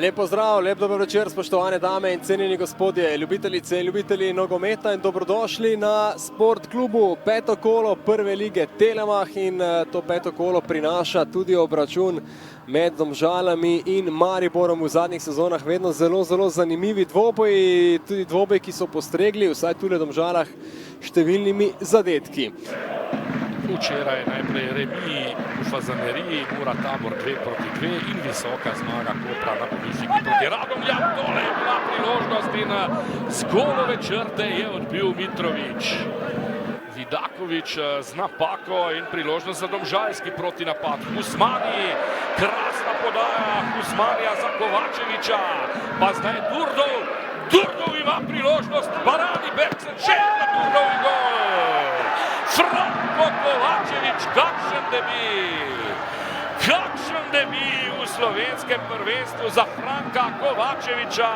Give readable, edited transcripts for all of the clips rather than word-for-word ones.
Lep pozdrav, lep dober večer, spoštovane dame in cenjeni gospodje, ljubitelice in ljubitelji nogometa in dobrodošli na Sport klubu. Peto kolo prve lige Telemach in to peto kolo prinaša tudi obračun med Domžalami in Mariborom. V zadnjih sezonah vedno zelo zanimivi dvoboji, tudi dvoboji, ki so postregli, vsaj tule v Domžalah, številnimi zadetki. Včeraj najprej remi v Fazaneriji, Mura Tabor 2-2 in visoka zmaga Kopra na Povišiki proti Radomljam. Tole je bila priložnost in z golove črte je odbil Mitrović. Vidaković z napako in priložnost za domžalski protinapad. Usmani, krasna podaja Usmanija za Kovačevića, pa zdaj Durdov. Durdov ima priložnost, Barani Bergsen, še na Durdov in gol! Franko Kovačević, kakšen debi! Kakšen debi v slovenskem prvenstvu za Franka Kovačevića.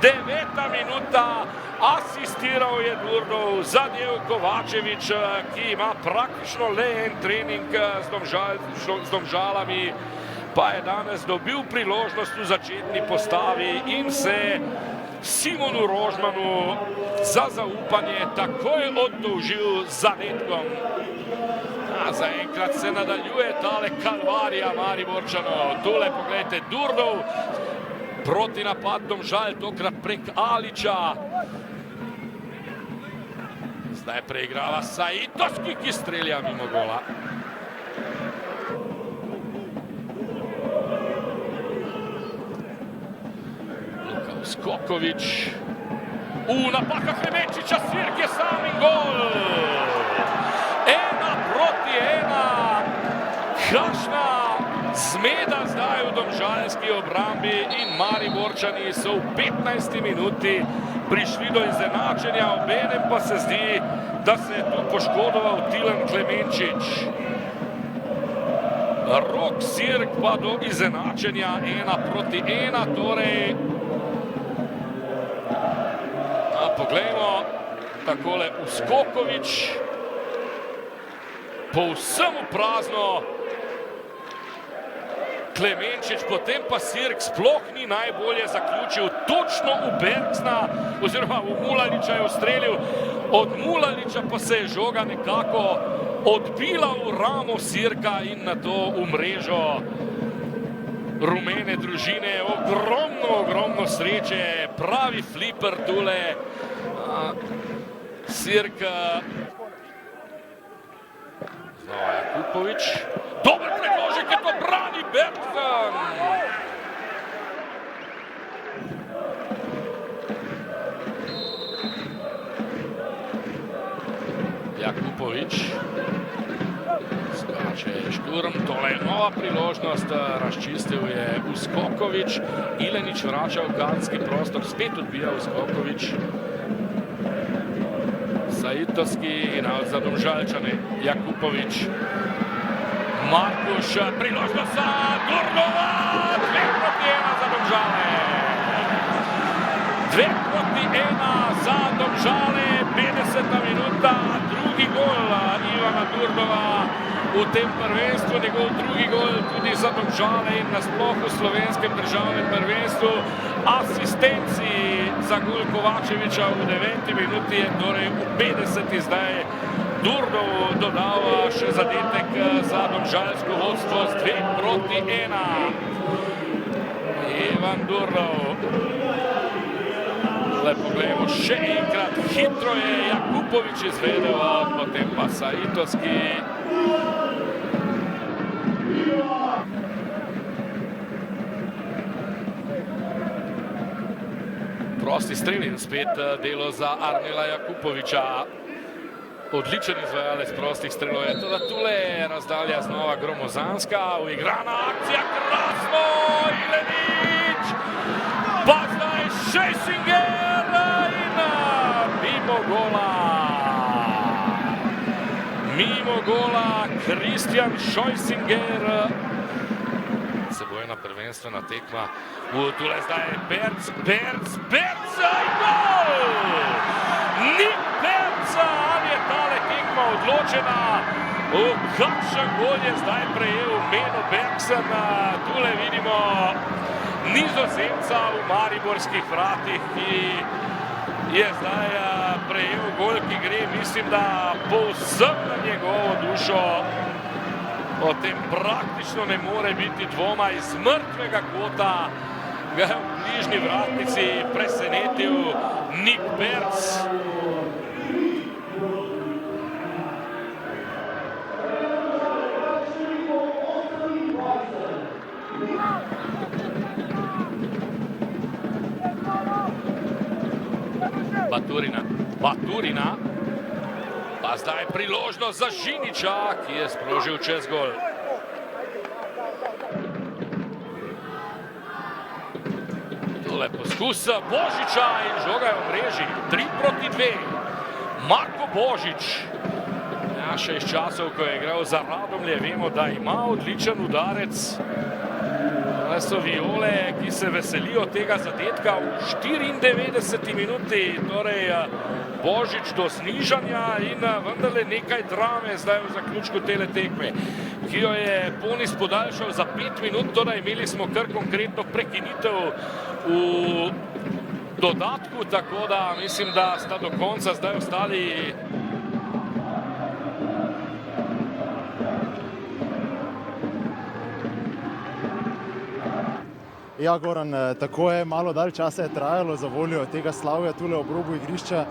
9. minuta, asistiral je Durdov, zadel Kovačević, ki ima praktično le en trening z Domžalami, pa je danes dobil priložnost v začetni postavi in se Simonu Rožmanu za zaupanje takoj oddolžil z zadetkom. Zaenkrat se nadaljuje tale kalvarija Mariborčanov. Tule pogledajte, Durdov, protinapad Domžal, tokrat prek Alića. Zdaj preigrava Saitovski, ki strelja mimo gola. Skoković, napaka Klemenčiča, Svirk je sam in gol! 1-1, kakšna zmeda zdaj v domžalski obrambi in Mariborčani so v 15. minuti prišli do izenačenja, obenem pa se zdi, da se je tu poškodoval Tilen Klemenčič. Rok Sirk pa do izenačenja 1-1, torej poglejmo, takole Uskoković, povsem v prazno, Klemenčič, potem pa Sirk sploh ni najbolje zaključil, točno v Bergsna, oziroma v Mulaliča je ustrelil, od Mulaliča pa se je žoga nekako odbila v ramo Sirka in nato v mrežo rumene družine. Ogromno sreče, pravi fliper tule. Sirk, znova Jakupović, dober predložek, je to brani Bergsen. Jakupović, skače Šturm, tole je nova priložnost, razčistil je Uskoković, Ilenič vrača v kazenski prostor, spet odbija Uskoković. Saitovski in za Domžalčane, Jakupović, Markuš, priložnost za Durdova, 2-1 za Domžale. 2-1 za Domžale, 50. minuta, drugi gol Ivana Durdova v tem prvenstvu, njegov drugi gol tudi za Domžale in nasploh v slovenskem državnem prvenstvu. Asistenci za gol Kovačevića v 9. minuti je torej v 50. zdaj Durdov dodal še zadetek za domžalsko vodstvo z 2-1. Ivan Durdov. Lepo gledamo še enkrat, hitro je Jakupović izvedel, potem pa Saitovski. Prosti strel in spet delo za Arnela Jakupovića. Odličen izvajalec prostih strelov je, tudi tule je razdalja znova gromozanska, uigrana akcija, krasno, Ilenič, pa zdaj Šejsinger in mimo gola, Kristjan Šojsinger. Sebojna prvenstvena tekma, tule zdaj je Berc in gol! Nik Berca, ali je tale tekma odločena? Kakšen gol je zdaj prejel Meno Bergsen, tule vidimo Nizozemca v mariborskih vratih, ki je zdaj prejel gol, ki gre, mislim, da povsem na njegovo dušo. O tem praktično ne more biti dvoma. Iz mrtvega kota ga je v bližnji vratnici presenetil Nik Berc. Baturina, pa zdaj priložnost za Žiniča, ki je sprožil čez gol. Tole poskus Božiča in žoga je v mreži. 3-2. Marko Božič. Ja, še iz časov, ko je igral za Radomlje, vemo, da ima odličen udarec. Tole so Viole, ki se veselijo tega zadetka v 94. minuti. Torej, Božič do snižanja in vendarle nekaj drame zdaj v zaključku tele tekme, ki jo je Ponis podaljšal za 5 minut, torej imeli smo kar konkretno prekinitev v dodatku, tako da mislim, da sta do konca zdaj ostali. Ja, Goran, tako je, malo dalj časa je trajalo za voljo tega slavja tule ob robu igrišča.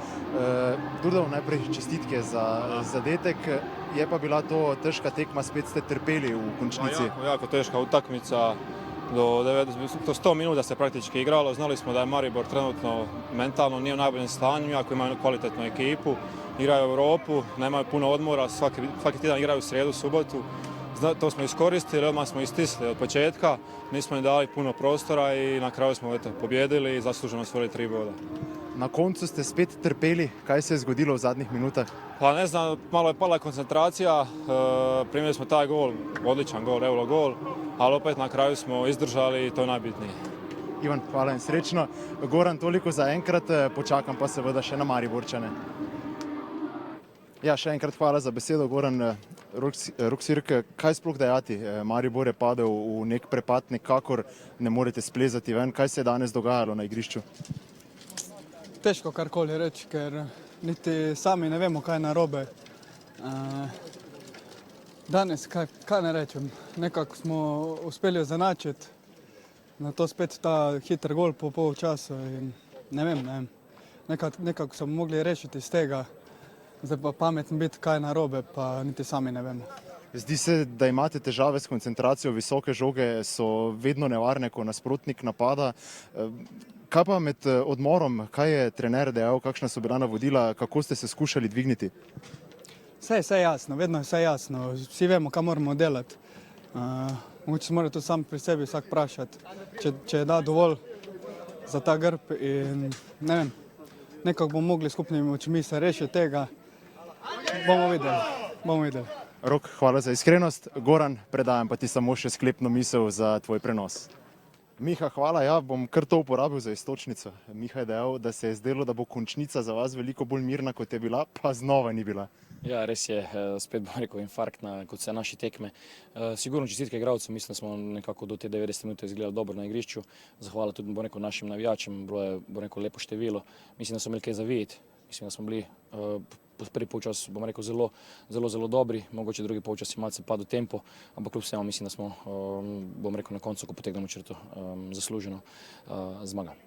Durdov, najprej čestitke za zadetek, je pa bila to težka tekma, spet ste trpeli v končnici. Jako teška utakmica, do 100 minuta se praktički igralo, znali smo da je Maribor trenutno mentalno nije u najboljem stanju, jako imaju kvalitetnu ekipu, igraju u Europu, nemaju puno odmora, svaki tjedan igraju u srijedu, subotu. To smo iskoristili, odmah smo istisli od početka, nismo im dali puno prostora i na kraju smo pobjedili i zasluženo osvojili 3 boda. Na koncu ste spet trpeli, kaj se je zgodilo v zadnjih minutah? Pa ne znam, malo je pala koncentracija, primili smo taj gol, odličan gol, euro gol, ali opet na kraju smo izdržali i to je najbitnije. Ivan, hvala in srečno. Goran, toliko za enkrat, počakam pa seveda še na Mariborčane. Ja, še enkrat hvala za besedo, Goran. Roksirk, kaj sploh dejati? Maribor je padel v nek prepad, nekakor ne morete splezati ven. Kaj se je danes dogajalo na igrišču? Težko karkoli reči, ker niti sami ne vemo, kaj je narobe. Danes, kaj ne rečem, nekako smo uspeli zanačiti, na to spet ta hiter gol po pol času in ne vem, nekako smo mogli rešiti iz tega. Zdaj pa pametno biti, kaj je narobe, pa niti sami ne vemo. Zdi se, da imate težave s koncentracijo, visoke žoge so vedno nevarne, ko nasprotnik napada. Kaj pa med odmorom, kaj je trener dejal, kakšna so bila navodila, kako ste se skušali dvigniti? Vse je jasno, vedno je vse jasno, vsi vemo, kaj moramo delati. Mogoče se mora tudi sam pri sebi vsak vprašati, če je da dovolj za ta grb in ne vem, nekako bomo mogli skupnimi očmi se rešiti tega. Bomo videli. Rok, hvala za iskrenost. Goran, predajam pa ti samo še sklepno misel za tvoj prenos. Miha, hvala, ja, bom kar to uporabil za iztočnico. Miha je dejal, da se je zdelo, da bo končnica za vas veliko bolj mirna, kot je bila, pa znova ni bila. Ja, res je, spet bom rekel infarktna, kot se naše tekme. Sigurno čestitke igralcev, mislim, da smo nekako do te 90 minute izgledali dobro na igrišču. Zahvala tudi, bom rekel, našim navijačem, bilo je, bom rekel, lepo število. Mislim, da smo imeli kaj za videti. Mislim, da smo bili prvi polčas, bom rekel, zelo dobri, mogoče drugi polčas je malce padel tempo, ampak kljub vsemu mislim, da smo, bom rekel, na koncu, ko potegnemo črto, zasluženo zmagali.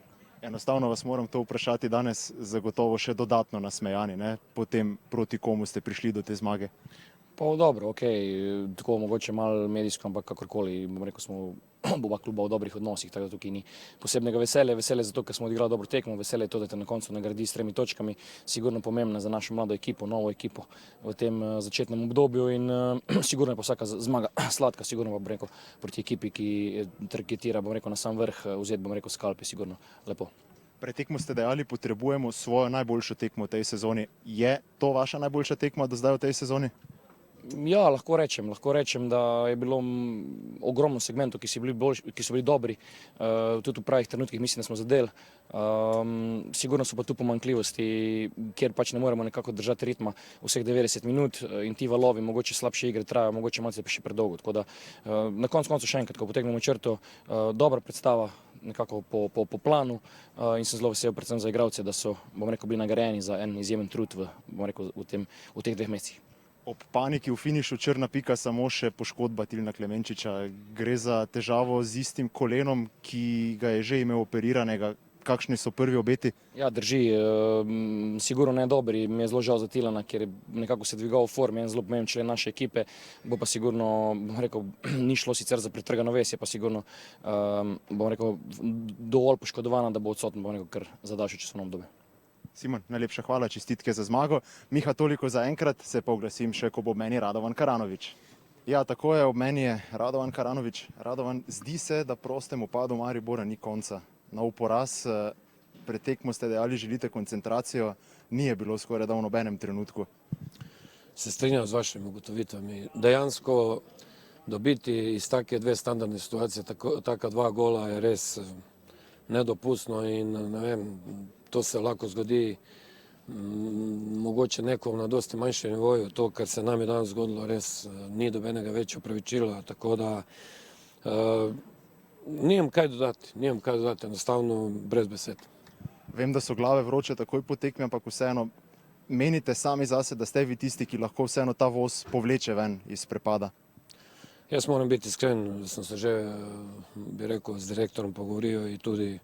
Enostavno vas moram to vprašati danes, zagotovo še dodatno nasmejani, ne? Potem proti komu ste prišli do te zmage? Pa dobro, okej, tako mogoče malo medijsko, ampak kakorkoli, bom rekel, smo oba kluba v dobrih odnosih, tako da tukaj ni posebnega veselja. Veselje zato, ker smo odigrali dobro tekmo, veselje je to, da te na koncu nagradi s 3 točkami, sigurno pomembna za našo mlado ekipo, novo ekipo v tem začetnem obdobju in sigurno je pa vsaka zmaga sladka, sigurno pa bom rekel proti ekipi, ki targetira, bom rekel, na sam vrh, vzeti, bom rekel, skalp je sigurno lepo. Pred tekmo ste dejali, potrebujemo svojo najboljšo tekmo v tej sezoni. Je to vaša najboljša tekma do zdaj v tej sezoni? Ja, lahko rečem, da je bilo ogromno segmentov, ki so bili dobri, tudi v pravih trenutkih mislim, da smo zadeli. Sigurno so pa tu pomanjkljivosti, kjer pač ne moremo nekako držati ritma vseh 90 minut in ti valovi, mogoče slabše igre trajajo, mogoče malce pa še predolgo. Tako da na koncu še enkrat, ko potegnemo črto, dobra predstava, nekako po planu in sem zelo vesel predvsem za igralce, da so, bom rekel, bili nagrajeni za en izjemen trud v teh 2 mesecih. Ob paniki v finišu črna pika samo še poškodba Tilna Klemenčiča. Gre za težavo z istim kolenom, ki ga je že imel operiranega. Kakšni so prvi obeti? Ja, drži, sigurno ne dobri. Mi je zelo žal za Tilana, ker je nekako se dvigal v formi, en zelo pomemben člen naše ekipe. Bo pa sigurno, bom rekel, ni šlo sicer za pretrgano vez, je pa sigurno, bom rekel, dovolj poškodovana, da bo odsoten, bom rekel, kar za daljše časovno obdobje. Simon, najlepša hvala, čestitke za zmago. Miha, toliko za enkrat, se pa oglasim še, ko bo ob meni Radovan Karanović. Ja, tako je, ob meni je Radovan Karanović. Radovan, zdi se, da prostemu padu Maribora ni konca. Nov poraz, pred tekmo ste dejali, želite koncentracijo, ni je bilo skoraj da v nobenem trenutku. Se strinjam z vašimi ugotovitvami. Dejansko dobiti iz take 2 standardne situacije, taka 2 gola je res nedopustno in ne vem, to se lahko zgodi mogoče nekom na dosti manjšem nivoju. To, kar se nam je danes zgodilo, res ni dobenega več opravičila, tako da nimam kaj dodati, enostavno brez besed. Vem, da so glave vroče takoj po tekmi, ampak vseeno menite sami zase, da ste vi tisti, ki lahko vseeno ta voz povleče ven iz prepada? Jaz moram biti iskren, sem se že, bi rekel, z direktorom pogovoril in tudi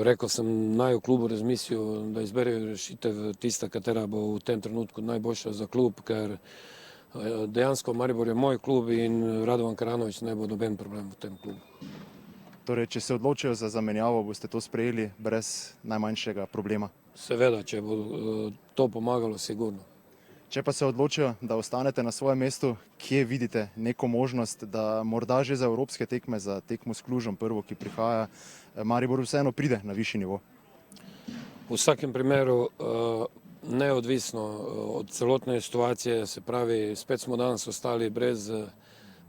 rekel sem naj v klubu razmislil, da izberejo rešitev tista, katera bo v tem trenutku najboljša za klub, ker dejansko Maribor je moj klub in Radovan Karanović ne bo noben problem v tem klubu. Torej, če se odločijo za zamenjavo, boste to sprejeli brez najmanjšega problema? Seveda, če bo to pomagalo, sigurno. Če pa se odločijo, da ostanete na svojem mestu, kje vidite neko možnost, da morda že za evropske tekme, za tekmo s Klužem prvo, ki prihaja, Maribor vseeno pride na višji nivo? V vsakem primeru neodvisno od celotne situacije, se pravi, spet smo danes ostali brez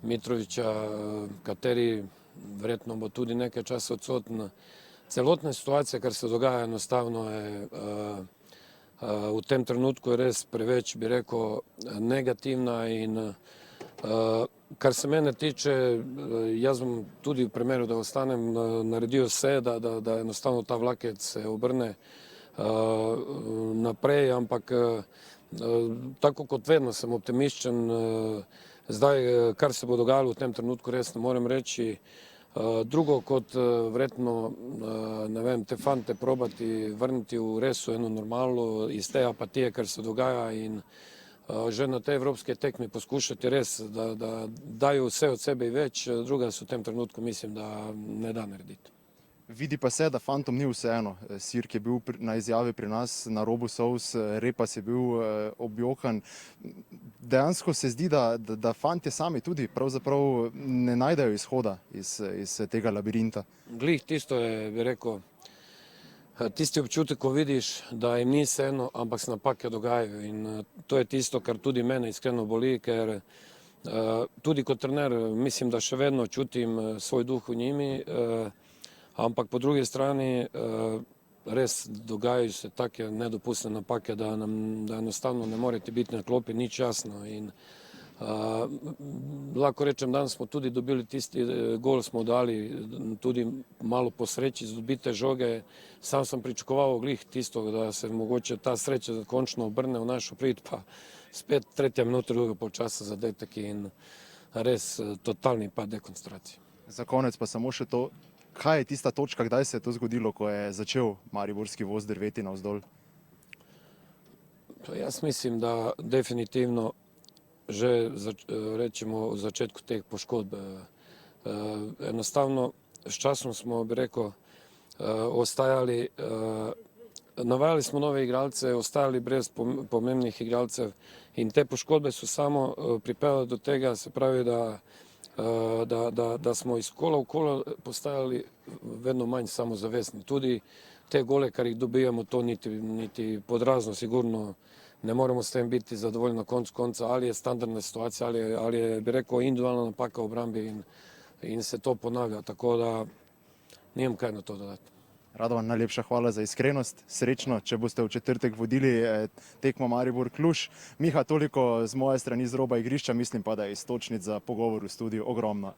Mitrovića, kateri verjetno bo tudi nekaj časa odsoten. Celotna situacija, kar se dogaja, enostavno je v tem trenutku je res preveč, bi rekel, negativna in kar se mene tiče, jaz bom tudi v primeru, da ostanem, naredil vse, da enostavno ta vlakec se obrne naprej, ampak tako kot vedno sem optimističen. Zdaj, kar se bo dogajalo v tem trenutku, res ne morem reči. Drugo kot verjetno, ne vem, te fante probati vrniti v res v eno normalno iz te apatije, kar se dogaja in že na te evropske tekme poskušati res, da dajo vse od sebe in več, druga se v tem trenutku mislim, da ne da narediti. Vidi pa se, da fantom ni vseeno. Sirk je bil na izjavi pri nas na robu solz, Repas je bil objohan. Dejansko se zdi, da fantje sami tudi pravzaprav ne najdejo izhoda iz tega labirinta. Glih tisto je, bi rekel, tisti občutek, ko vidiš, da jim ni vseeno, ampak se napake dogajajo in to je tisto, kar tudi mene iskreno boli, ker tudi kot trener mislim, da še vedno čutim svoj duh v njimi, ampak po drugi strani res dogajajo se take nedopustne napake, da enostavno ne morete biti na klopi, nič jasno. In lahko rečem, danes smo tudi dobili tisti gol, smo dali tudi malo po sreči z dobite žoge. Sam sem pričakoval glih tisto, da se mogoče ta sreča končno obrne v našo prid, pa spet 3. minuta drugega polčasa zadetek in res totalni pad dekoncentracije. Za konec pa samo še to. Kaj je tista točka, kdaj se je to zgodilo, ko je začel mariborski voz drveti navzdol? Jaz mislim, da definitivno že rečemo v začetku teh poškodb. Enostavno s časom smo, bi rekel, ostajali, navajali smo nove igralce, ostajali brez pomembnih igralcev in te poškodbe so samo pripeljale do tega, se pravi, da smo iz kola v kolo postajali vedno manj samozavestni. Tudi te gole, kar jih dobijamo, to niti podrazno sigurno ne moremo s tem biti zadovoljni na koncu konca, ali je standardna situacija, ali je, bi rekel, individualna napaka v obrambi in se to ponavlja, tako da nimam kaj na to dodati. Radovan, najlepša hvala za iskrenost, srečno, če boste v četrtek vodili tekmo Maribor-Kluž. Miha, toliko z moje strani z roba igrišča, mislim pa, da je iztočnic za pogovor v studiu ogromno.